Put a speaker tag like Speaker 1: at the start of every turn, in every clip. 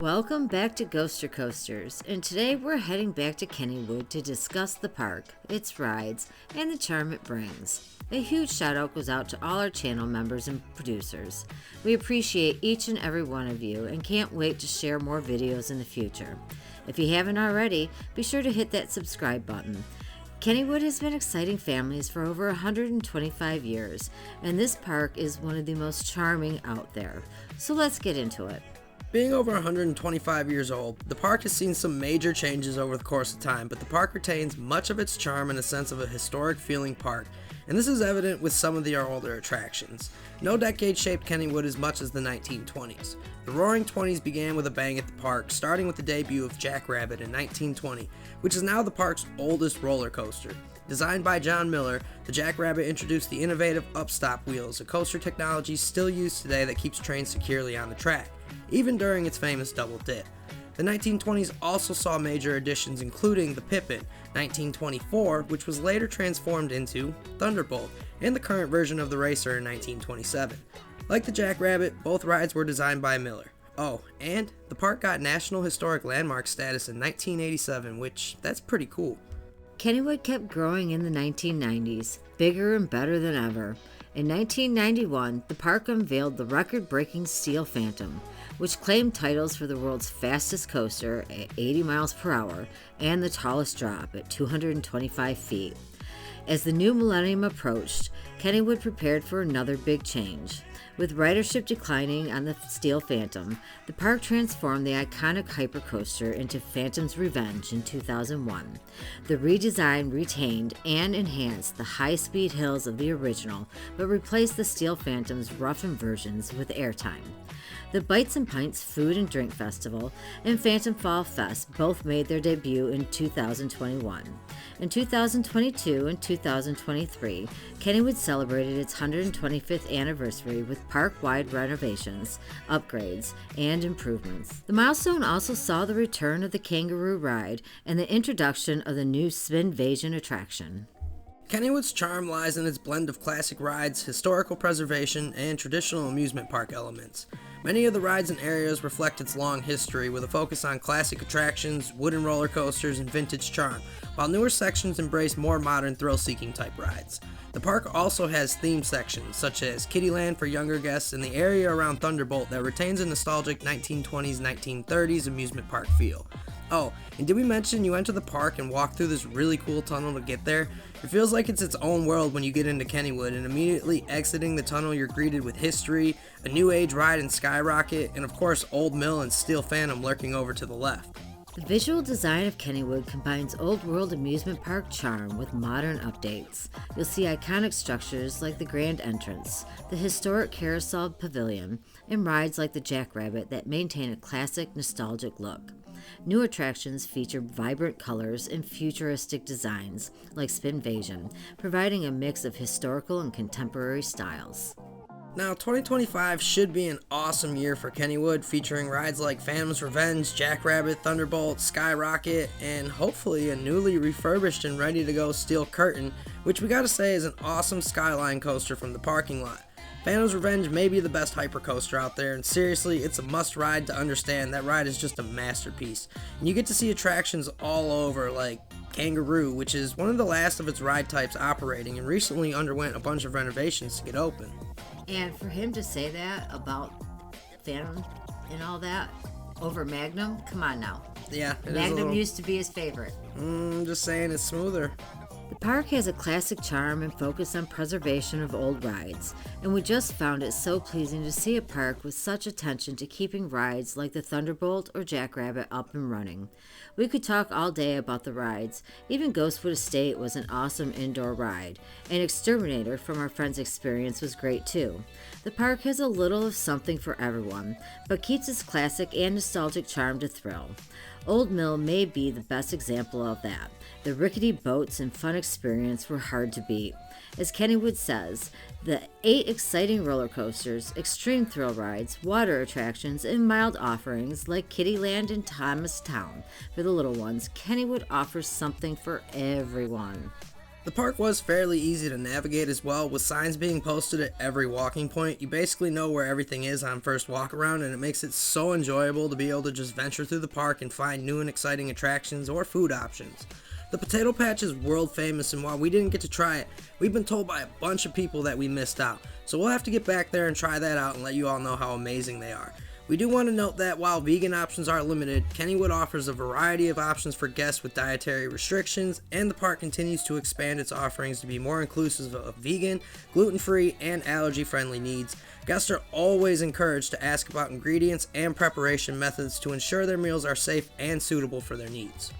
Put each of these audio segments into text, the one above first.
Speaker 1: Welcome back to Ghoster Coasters, and today we're heading back to Kennywood to discuss the park, its rides, and the charm it brings. A huge shout out goes out to all our channel members and producers. We appreciate each and every one of you and can't wait to share more videos in the future. If you haven't already, be sure to hit that subscribe button. Kennywood has been exciting families for over 125 years, and this park is one of the most charming out there. So let's get into it.
Speaker 2: Being over 125 years old, the park has seen some major changes over the course of time, but the park retains much of its charm and a sense of a historic feeling park, and this is evident with some of the older attractions. No decade shaped Kennywood as much as the 1920s. The Roaring Twenties began with a bang at the park, starting with the debut of Jack Rabbit in 1920, which is now the park's oldest roller coaster. Designed by John Miller, the Jack Rabbit introduced the innovative upstop wheels, a coaster technology still used today that keeps trains securely on the track, even during its famous double dip. The 1920s also saw major additions including the Pippin, 1924, which was later transformed into Thunderbolt, and the current version of the Racer in 1927. Like the Jack Rabbit, both rides were designed by Miller. Oh, and the park got National Historic Landmark status in 1987, which that's pretty cool.
Speaker 1: Kennywood kept growing in the 1990s, bigger and better than ever. In 1991, the park unveiled the record-breaking Steel Phantom, which claimed titles for the world's fastest coaster at 80 miles per hour and the tallest drop at 225 feet. As the new millennium approached, Kennywood prepared for another big change. With ridership declining on the Steel Phantom, the park transformed the iconic hypercoaster into Phantom's Revenge in 2001. The redesign retained and enhanced the high-speed hills of the original, but replaced the Steel Phantom's roughened versions with airtime. The Bites and Pints Food and Drink Festival and Phantom Fall Fest both made their debut in 2021. In 2022 and 2023, Kennywood celebrated its 125th anniversary with park-wide renovations, upgrades, and improvements. The milestone also saw the return of the Kangaroo Ride and the introduction of the new Spinvasion attraction.
Speaker 2: Kennywood's charm lies in its blend of classic rides, historical preservation, and traditional amusement park elements. Many of the rides and areas reflect its long history, with a focus on classic attractions, wooden roller coasters, and vintage charm, while newer sections embrace more modern thrill-seeking type rides. The park also has theme sections, such as Kiddyland for younger guests and the area around Thunderbolt that retains a nostalgic 1920s, 1930s amusement park feel. Oh, and did we mention you enter the park and walk through this really cool tunnel to get there? It feels like it's its own world when you get into Kennywood, and immediately exiting the tunnel you're greeted with history, a new age ride in Skyrocket, and of course Old Mill and Steel Phantom lurking over to the left.
Speaker 1: The visual design of Kennywood combines old world amusement park charm with modern updates. You'll see iconic structures like the Grand Entrance, the historic Carousel Pavilion, and rides like the Jackrabbit that maintain a classic, nostalgic look. New attractions feature vibrant colors and futuristic designs like Spinvasion, providing a mix of historical and contemporary styles.
Speaker 2: Now, 2025 should be an awesome year for Kennywood, featuring rides like Phantom's Revenge, Jackrabbit, Thunderbolt, Skyrocket, and hopefully a newly refurbished and ready to go Steel Curtain, which we gotta say is an awesome skyline coaster from the parking lot. Phantom's Revenge may be the best hypercoaster out there, and seriously, it's a must ride to understand. That ride is just a masterpiece. And you get to see attractions all over, like Kangaroo, which is one of the last of its ride types operating and recently underwent a bunch of renovations to get open.
Speaker 1: And for him to say that about Phantom and all that over Magnum, come on now.
Speaker 2: Yeah,
Speaker 1: Magnum used to be his favorite.
Speaker 2: Just saying, it's smoother.
Speaker 1: The park has a classic charm and focus on preservation of old rides, and we just found it so pleasing to see a park with such attention to keeping rides like the Thunderbolt or Jackrabbit up and running. We could talk all day about the rides. Even Ghostwood Estate was an awesome indoor ride, and Exterminator from our friend's experience was great too. The park has a little of something for everyone, but keeps its classic and nostalgic charm to thrill. Old Mill may be the best example of that. The rickety boats and fun experience were hard to beat. As Kennywood says, the 8 exciting roller coasters, extreme thrill rides, water attractions, and mild offerings like Kiddyland and Thomastown for the little ones, Kennywood offers something for everyone.
Speaker 2: The The park was fairly easy to navigate as well, with signs being posted at every walking point. You basically know where everything is on first walk around, and it makes it so enjoyable to be able to just venture through the park and find new and exciting attractions or food options. The potato patch is world famous, and while we didn't get to try it, we've been told by a bunch of people that we missed out. So we'll have to get back there and try that out and let you all know how amazing they are. We do want to note that while vegan options are limited, Kennywood offers a variety of options for guests with dietary restrictions, and the park continues to expand its offerings to be more inclusive of vegan, gluten-free, and allergy-friendly needs. Guests are always encouraged to ask about ingredients and preparation methods to ensure their meals are safe and suitable for their needs.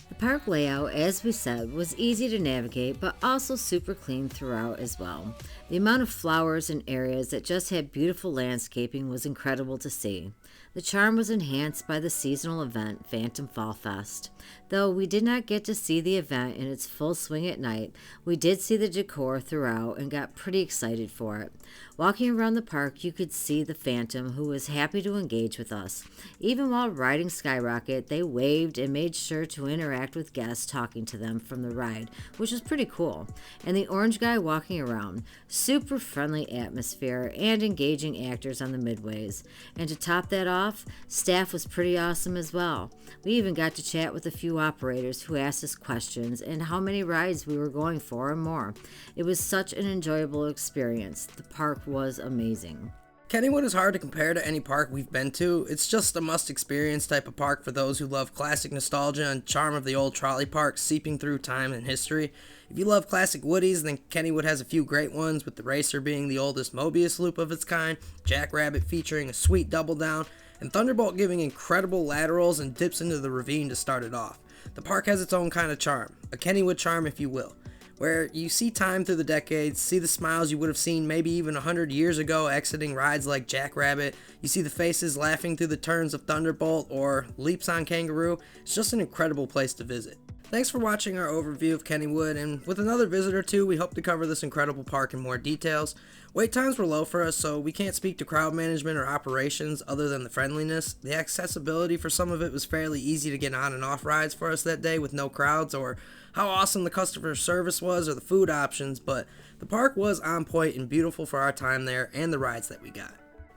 Speaker 1: The park layout, as we said, was easy to navigate, but also super clean throughout as well. The amount of flowers and areas that just had beautiful landscaping was incredible to see. The charm was enhanced by the seasonal event, Phantom Fall Fest. Though we did not get to see the event in its full swing at night, we did see the decor throughout and got pretty excited for it. Walking around the park, you could see the Phantom, who was happy to engage with us. Even while riding Skyrocket, they waved and made sure to interact with guests talking to them from the ride, which was pretty cool. And the orange guy walking around, super friendly atmosphere and engaging actors on the midways. And to top that off, staff was pretty awesome as well. We even got to chat with a few operators who asked us questions and how many rides we were going for and more. It was such an enjoyable experience. The park was amazing.
Speaker 2: Kennywood is hard to compare to any park we've been to. It's just a must-experience type of park for those who love classic nostalgia and charm of the old trolley park seeping through time and history. If you love classic Woodies, then Kennywood has a few great ones, with the Racer being the oldest Mobius loop of its kind, Jackrabbit featuring a sweet double down, and Thunderbolt giving incredible laterals and dips into the ravine to start it off. The park has its own kind of charm, a Kennywood charm if you will, where you see time through the decades, see the smiles you would have seen maybe even 100 years ago exiting rides like Jackrabbit, you see the faces laughing through the turns of Thunderbolt or leaps on Kangaroo. It's just an incredible place to visit. Thanks for watching our overview of Kennywood, and with another visit or two, we hope to cover this incredible park in more details. Wait times were low for us, so we can't speak to crowd management or operations other than the friendliness. The accessibility for some of it was fairly easy to get on and off rides for us that day with no crowds, or how awesome the customer service was or the food options, but the park was on point and beautiful for our time there and the rides that we got.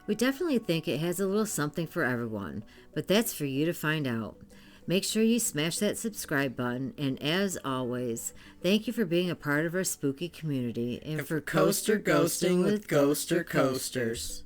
Speaker 1: We definitely think it has a little something for everyone, but that's for you to find out. Make sure you smash that subscribe button, and as always, thank you for being a part of our spooky community and for coaster ghosting with Ghoster Coasters.